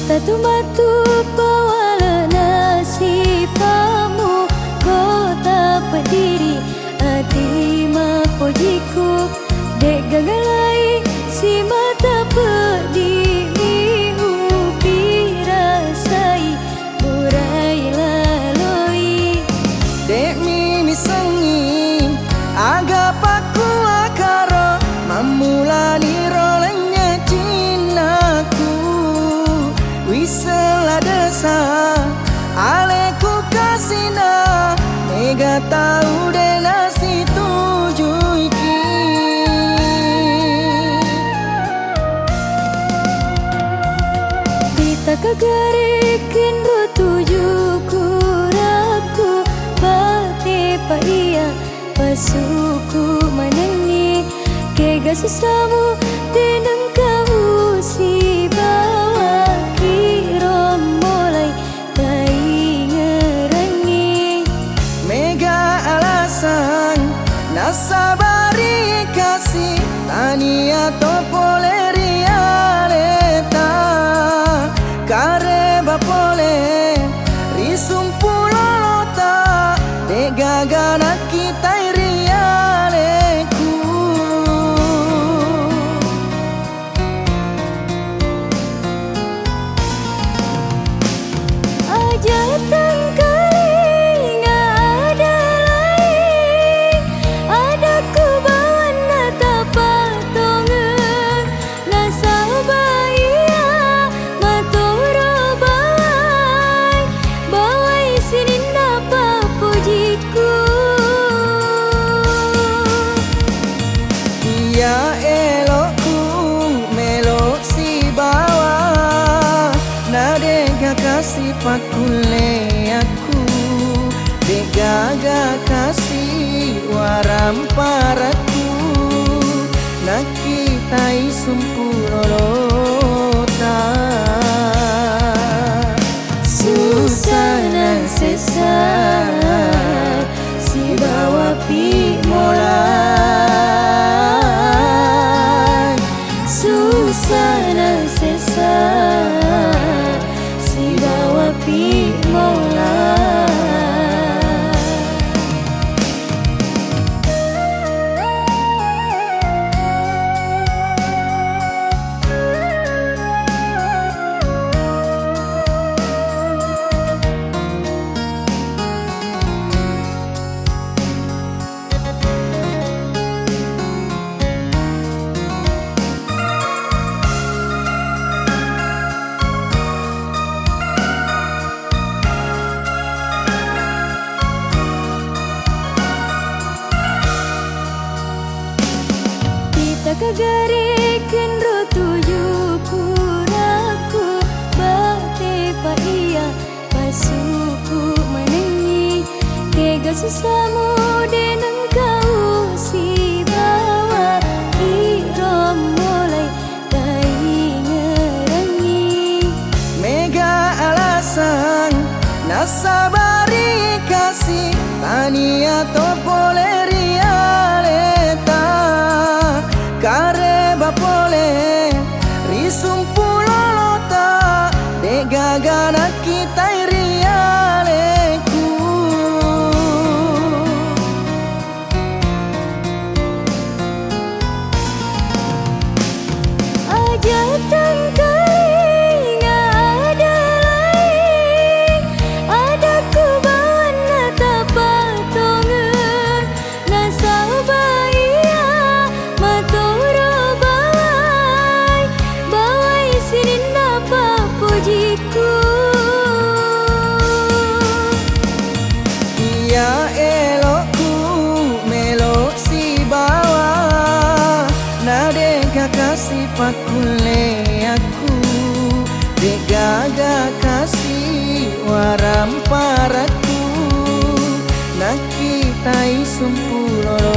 Tatu matu pawala nasipamu, kota pediri hati mapojiku, dek gagalai si mata pedih miupi rasai burai laloi. Dek mimi sengi agak paku akaro mamulani rolenya cinaku wisela desa aleku kasina mega tahu dena si tujuh iki Kita kagarikin tujuh kuraku bate pa iya pasuku manangi kega susamu tenang kau si bawa kiro mulai tai ngerangi mega alasan nasabari kasih tania topoleria leta kareba pole risum pulolota de gagana kita irialeku aja tangkali nggak ada lain ada ku bawa nata patongan nasabaya matoro bawai bawai sini napa pujiku iya elokku melo si bawa nadega kasih pakule aku degaga kasih waram paraku nakitai sumpurolota susana sesat si bawa pi mulai susana sesat si bawa pi mulai. Kagarikin tujuh kuraku bate pa iya pasuku manengi kega susamu denang kau si bawa kiro mulai tai ngerangi mega alasan nasabari kasih tania topoleria leta kareba pole risum pulolota de gagana kita irialeku aja tangkali nggak ada lain ada ku bawa nata patongan nasabaya matoro bawai bawai sini napa pujiku iya elokku melo si bawa nadega kasih pakule aku degaga kasih waram paraku nakitai sumpulolota